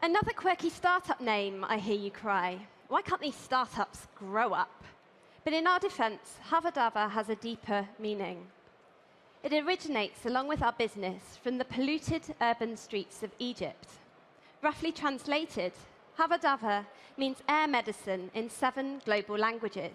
Another quirky startup name, I hear you cry. Why can't these startups grow up? But in our defense, Hawa Dawa has a deeper meaning. It originates, along with our business, from the polluted urban streets of Egypt. Roughly translated, Hawa Dawa means air medicine in 7 global languages,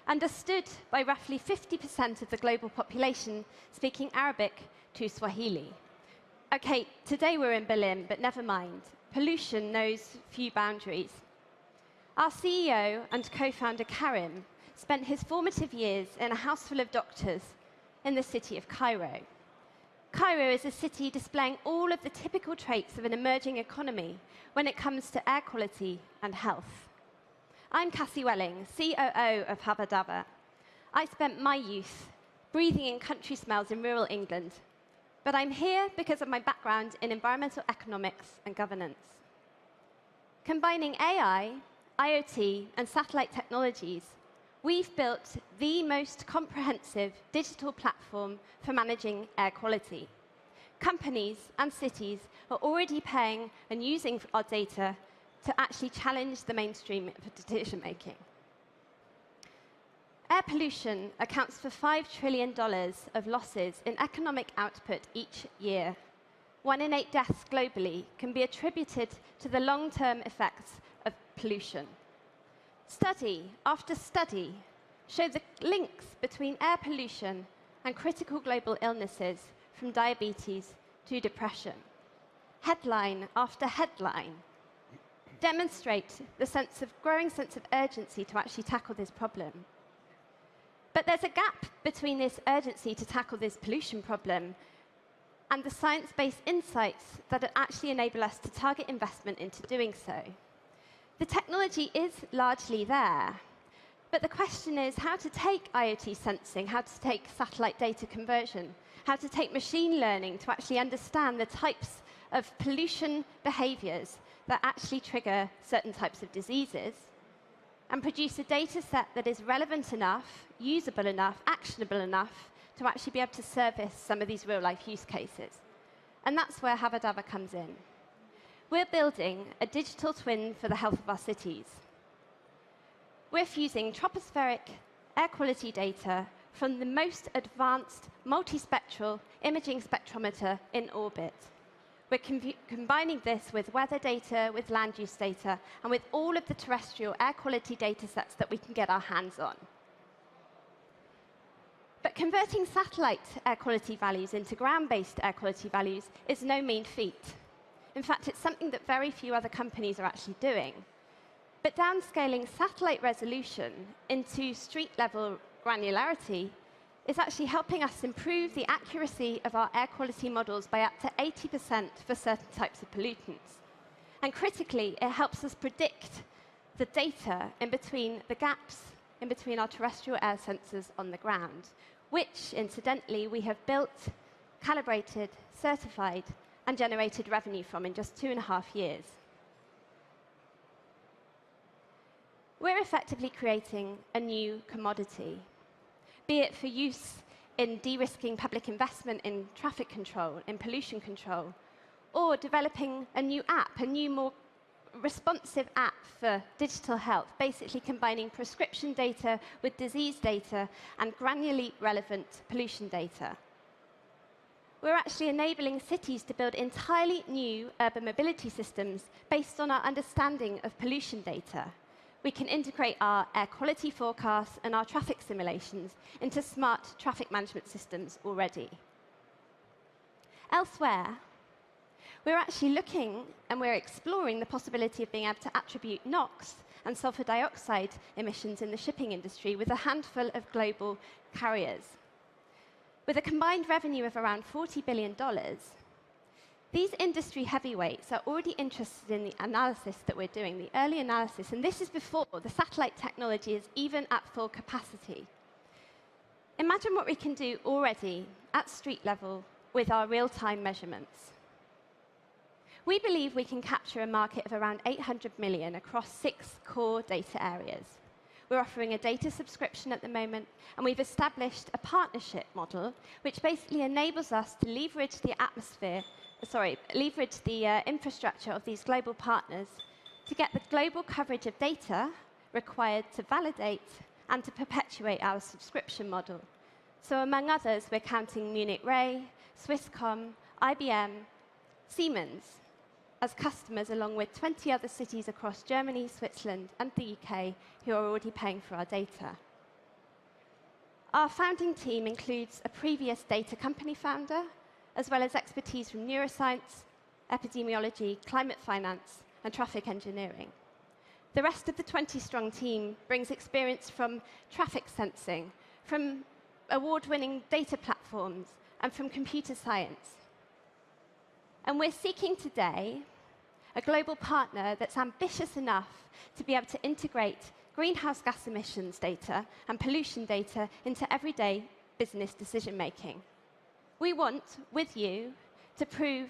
understood by roughly 50% of the global population speaking Arabic to Swahili. OK, today we're in Berlin, but never mind. Pollution knows few boundaries. Our CEO and co-founder, Karim, spent his formative years in a house full of doctors in the city of Cairo. Cairo is a city displaying all of the typical traits of an emerging economy when it comes to air quality and health. I'm Cassie Welling, COO of Hawa Dawa. I spent my youth breathing in country smells in rural England, but I'm here because of my background in environmental economics and governance. Combining AI, IoT, and satellite technologies, we've built the most comprehensive digital platform for managing air quality. Companies and cities are already paying and using our data to actually challenge the mainstream of decision-making. Air pollution accounts for $5 trillion of losses in economic output each year. 1 in 8 deaths globally can be attributed to the long-term effects of pollution. Study after study show the links between air pollution and critical global illnesses, from diabetes to depression. Headline after headline demonstrate the growing sense of urgency to actually tackle this problem. But there's a gap between this urgency to tackle this pollution problem and the science-based insights that actually enable us to target investment into doing so. The technology is largely there, but the question is how to take IoT sensing, how to take satellite data conversion, how to take machine learning to actually understand the types of pollution behaviors that actually trigger certain types of diseases, and produce a data set that is relevant enough, usable enough, actionable enough to actually be able to service some of these real-life use cases. And that's where Hawa Dawa comes in. We're building a digital twin for the health of our cities. We're fusing tropospheric air quality data from the most advanced multispectral imaging spectrometer in orbit. We're combining this with weather data, with land use data, and with all of the terrestrial air quality data sets that we can get our hands on. But converting satellite air quality values into ground-based air quality values is no mean feat. In fact, it's something that very few other companies are actually doing. But downscaling satellite resolution into street-level granularity is actually helping us improve the accuracy of our air quality models by up to 80% for certain types of pollutants. And critically, it helps us predict the data in between the gaps in between our terrestrial air sensors on the ground, which, incidentally, we have built, calibrated, certified, and generated revenue from in just 2.5 years. We're effectively creating a new commodity, be it for use in de-risking public investment in traffic control, in pollution control, or developing a new app, a new, more responsive app for digital health, basically combining prescription data with disease data and granularly relevant pollution data. We're actually enabling cities to build entirely new urban mobility systems based on our understanding of pollution data. We can integrate our air quality forecasts and our traffic simulations into smart traffic management systems already. Elsewhere, we're actually looking and we're exploring the possibility of being able to attribute NOx and sulfur dioxide emissions in the shipping industry with a handful of global carriers. With a combined revenue of around $40 billion, these industry heavyweights are already interested in the analysis that we're doing, the early analysis, and this is before the satellite technology is even at full capacity. Imagine what we can do already at street level with our real-time measurements. We believe we can capture a market of around 800 million across 6 core data areas. We're offering a data subscription at the moment, and we've established a partnership model which basically enables us to leverage the atmosphere leverage the infrastructure of these global partners to get the global coverage of data required to validate and to perpetuate our subscription model. So among others, we're counting Munich Re, Swisscom, IBM, Siemens as customers, along with 20 other cities across Germany, Switzerland, and the UK who are already paying for our data. Our founding team includes a previous data company founder, as well as expertise from neuroscience, epidemiology, climate finance, and traffic engineering. The rest of the 20-strong team brings experience from traffic sensing, from award-winning data platforms, and from computer science. And we're seeking today a global partner that's ambitious enough to be able to integrate greenhouse gas emissions data and pollution data into everyday business decision-making. We want, with you, to prove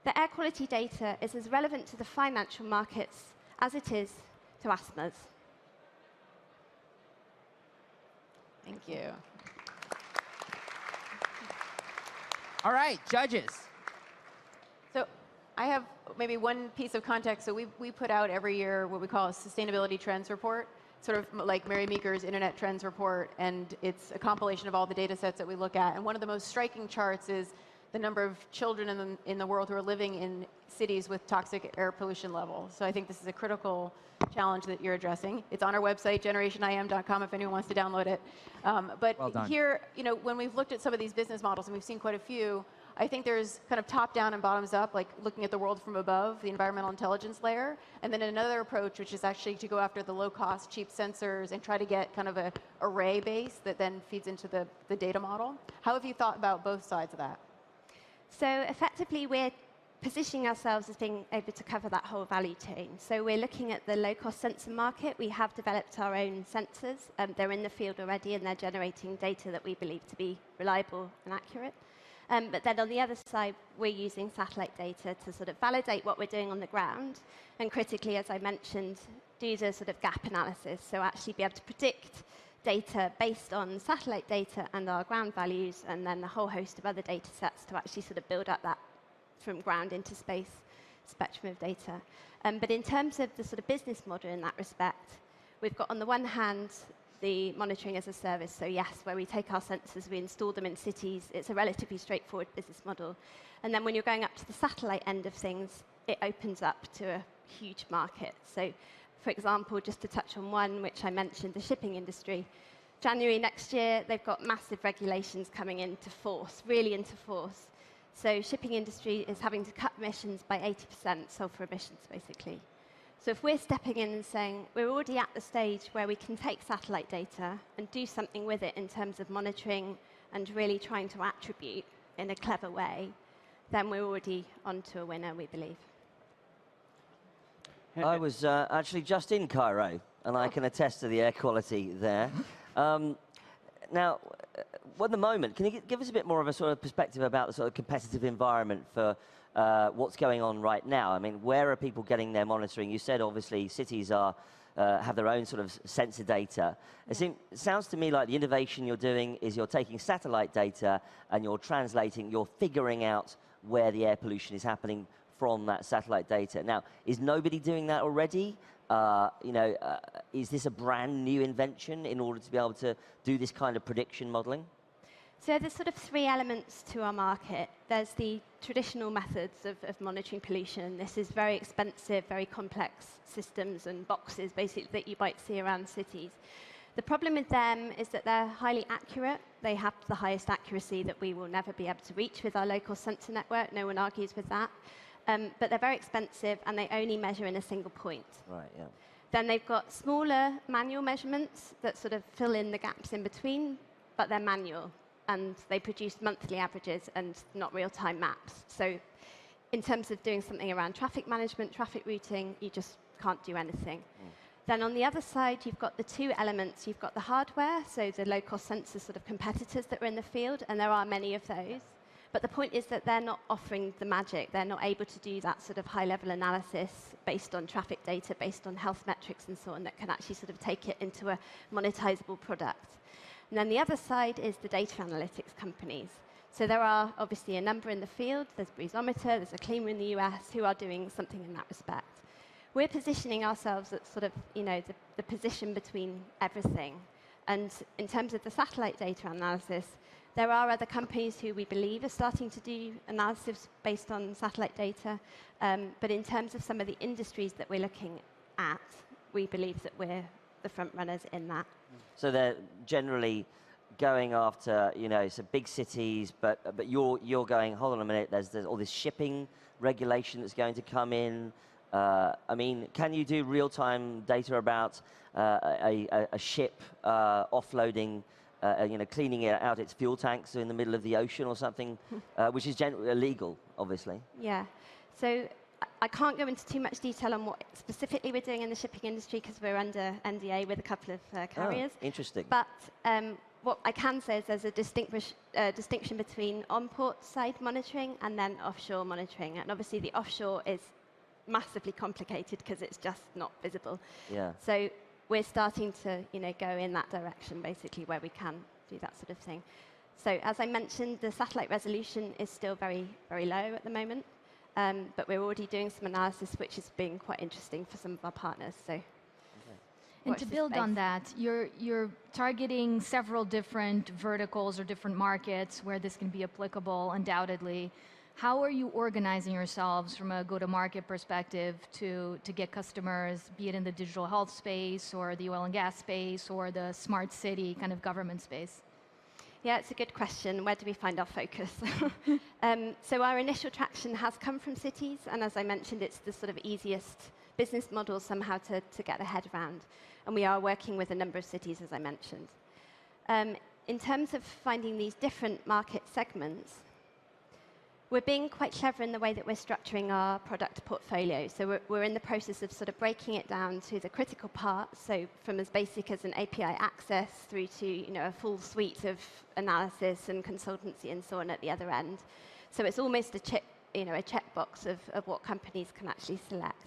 that air quality data is as relevant to the financial markets as it is to asthmas. Thank you. All right, judges. So I have maybe one piece of context. So we put out every year what we call a sustainability trends report, sort of like Mary Meeker's Internet Trends Report, and it's a compilation of all the data sets that we look at. And one of the most striking charts is the number of children in the world who are living in cities with toxic air pollution levels. So I think this is a critical challenge that you're addressing. It's on our website, generationim.com, if anyone wants to download it. But well done. Here, when we've looked at some of these business models, and we've seen quite a few, I think there's kind of top-down and bottoms-up, like looking at the world from above, the environmental intelligence layer, and then another approach, which is actually to go after the low-cost, cheap sensors and try to get kind of an array base that then feeds into the data model. How have you thought about both sides of that? So effectively, we're positioning ourselves as being able to cover that whole value chain. So we're looking at the low-cost sensor market. We have developed our own sensors. They're in the field already, and they're generating data that we believe to be reliable and accurate. But then on the other side, we're using satellite data to sort of validate what we're doing on the ground, and critically, as I mentioned, do the sort of gap analysis, so actually be able to predict data based on satellite data and our ground values, and then a whole host of other data sets to actually sort of build up that from ground into space spectrum of data. But in terms of the sort of business model in that respect, we've got on the one hand the monitoring as a service. So yes, where we take our sensors, we install them in cities. It's a relatively straightforward business model. And then when you're going up to the satellite end of things, it opens up to a huge market. So for example, just to touch on one, which I mentioned, the shipping industry. January next year, they've got massive regulations coming into force, really into force. So shipping industry is having to cut emissions by 80%, sulfur emissions, basically. So if we're stepping in and saying, we're already at the stage where we can take satellite data and do something with it in terms of monitoring and really trying to attribute in a clever way, then we're already onto a winner, we believe. I was actually just in Cairo, and I can attest to the air quality there. Now, at the moment, can you give us a bit more of a sort of perspective about the sort of competitive environment for what's going on right now? I mean, where are people getting their monitoring? You said, obviously, cities have their own sort of sensor data. It sounds to me like the innovation you're doing is you're taking satellite data and you're translating, you're figuring out where the air pollution is happening from that satellite data. Now, is nobody doing that already? Is this a brand new invention in order to be able to do this kind of prediction modeling? So there's sort of three elements to our market. There's the traditional methods of monitoring pollution. This is very expensive, very complex systems and boxes, basically, that you might see around cities. The problem with them is that they're highly accurate. They have the highest accuracy that we will never be able to reach with our local sensor network. No one argues with that. But they're very expensive, and they only measure in a single point. Right, yeah. Then they've got smaller manual measurements that sort of fill in the gaps in between, but they're manual. And they produce monthly averages and not real-time maps. So in terms of doing something around traffic management, traffic routing, you just can't do anything. Then on the other side, you've got the two elements. You've got the hardware, so the low-cost sensor sort of competitors that are in the field, and there are many of those. But the point is that they're not offering the magic. They're not able to do that sort of high-level analysis based on traffic data, based on health metrics and so on, that can actually sort of take it into a monetizable product. And then the other side is the data analytics companies. So there are obviously a number in the field. There's Breezometer, there's a Cleaner in the US who are doing something in that respect. We're positioning ourselves at sort of, the position between everything. And in terms of the satellite data analysis, there are other companies who we believe are starting to do analysis based on satellite data. But in terms of some of the industries that we're looking at, we believe that we're the front runners in that. So they're generally going after, some big cities, but you're going, hold on a minute, there's all this shipping regulation that's going to come in. I mean, can you do real-time data about a ship offloading, cleaning it out its fuel tanks in the middle of the ocean or something, which is generally illegal, obviously? Yeah. So I can't go into too much detail on what specifically we're doing in the shipping industry because we're under NDA with a couple of carriers. Oh, interesting. But what I can say is there's a distinction between on-port side monitoring and then offshore monitoring. And obviously the offshore is massively complicated because it's just not visible. Yeah. So we're starting to go in that direction, basically, where we can do that sort of thing. So as I mentioned, the satellite resolution is still very, very low at the moment. But we're already doing some analysis, which has been quite interesting for some of our partners. So, and to build on that, you're targeting several different verticals or different markets where this can be applicable, undoubtedly. How are you organizing yourselves from a go-to-market perspective to get customers, be it in the digital health space or the oil and gas space or the smart city kind of government space? Yeah, it's a good question. Where do we find our focus? So our initial traction has come from cities, and as I mentioned, it's the sort of easiest business model somehow to get a head around. And we are working with a number of cities, as I mentioned. In terms of finding these different market segments, we're being quite clever in the way that we're structuring our product portfolio. So we're in the process of sort of breaking it down to the critical parts, so from as basic as an API access through to a full suite of analysis and consultancy and so on at the other end. So it's almost a checkbox of what companies can actually select.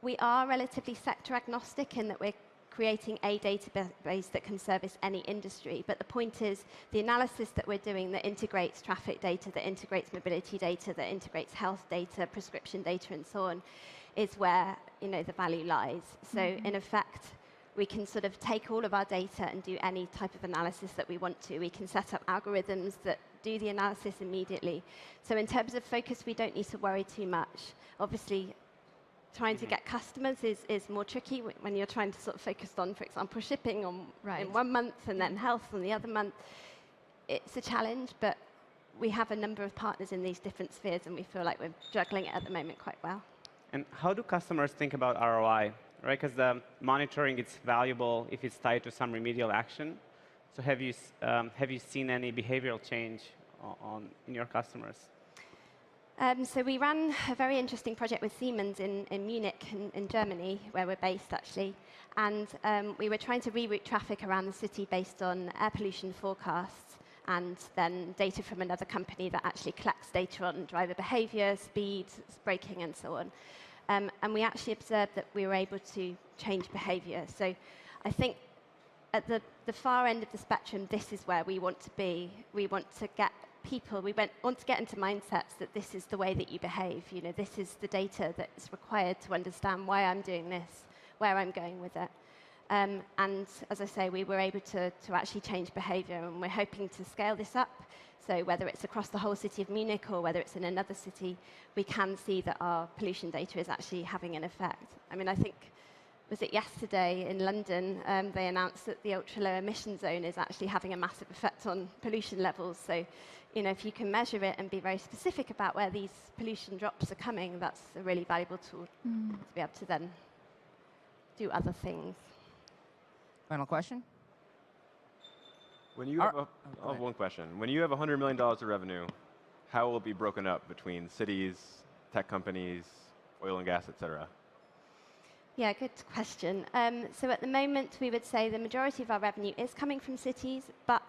We are relatively sector agnostic in that we're creating a database that can service any industry. But the point is, the analysis that we're doing that integrates traffic data, that integrates mobility data, that integrates health data, prescription data, and so on, is where the value lies. So in effect, we can sort of take all of our data and do any type of analysis that we want to. We can set up algorithms that do the analysis immediately. So in terms of focus, we don't need to worry too much. Obviously, trying to get customers is more tricky when you're trying to sort of focus on, for example, shipping in 1 month and then health on the other month. It's a challenge, but we have a number of partners in these different spheres, and we feel like we're juggling it at the moment quite well. And how do customers think about ROI? Right, because the monitoring, it's valuable if it's tied to some remedial action. So have you seen any behavioral change in your customers? So we ran a very interesting project with Siemens in Munich, in Germany, where we're based, actually. And we were trying to reroute traffic around the city based on air pollution forecasts and then data from another company that actually collects data on driver behavior, speed, braking, and so on. And we actually observed that we were able to change behavior. So I think at the far end of the spectrum, this is where we want to be. We want to get people, want to get into mindsets that this is the way that you behave. This is the data that is required to understand why I'm doing this, where I'm going with it. And as I say, we were able to actually change behavior, and we're hoping to scale this up. So whether it's across the whole city of Munich or whether it's in another city, we can see that our pollution data is actually having an effect. I mean, I think, was it yesterday in London, they announced that the ultra-low emission zone is actually having a massive effect on pollution levels. So, if you can measure it and be very specific about where these pollution drops are coming, that's a really valuable tool to be able to then do other things. Final question? When you have one question. When you have $100 million of revenue, how will it be broken up between cities, tech companies, oil and gas, et cetera? Yeah, good question. So at the moment, we would say the majority of our revenue is coming from cities, but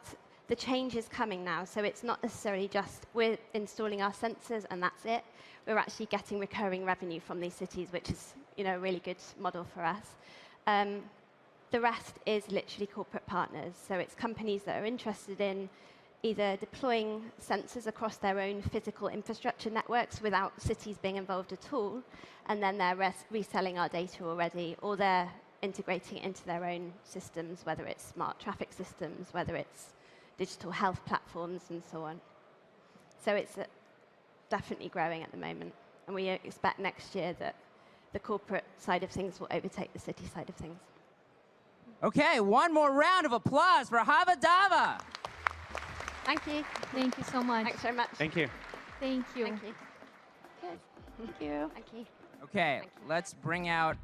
the change is coming now. So it's not necessarily just we're installing our sensors and that's it. We're actually getting recurring revenue from these cities, which is a really good model for us. The rest is literally corporate partners. So it's companies that are interested in either deploying sensors across their own physical infrastructure networks without cities being involved at all, and then they're reselling our data already, or they're integrating it into their own systems, whether it's smart traffic systems, whether it's digital health platforms, and so on. So it's definitely growing at the moment. And we expect next year that the corporate side of things will overtake the city side of things. Okay, one more round of applause for Hawa Dawa. Thank you. Thank you so much. Thanks very much. Thank you. Thank you. Thank you. Good. Thank you. Thank you. Okay, let's bring out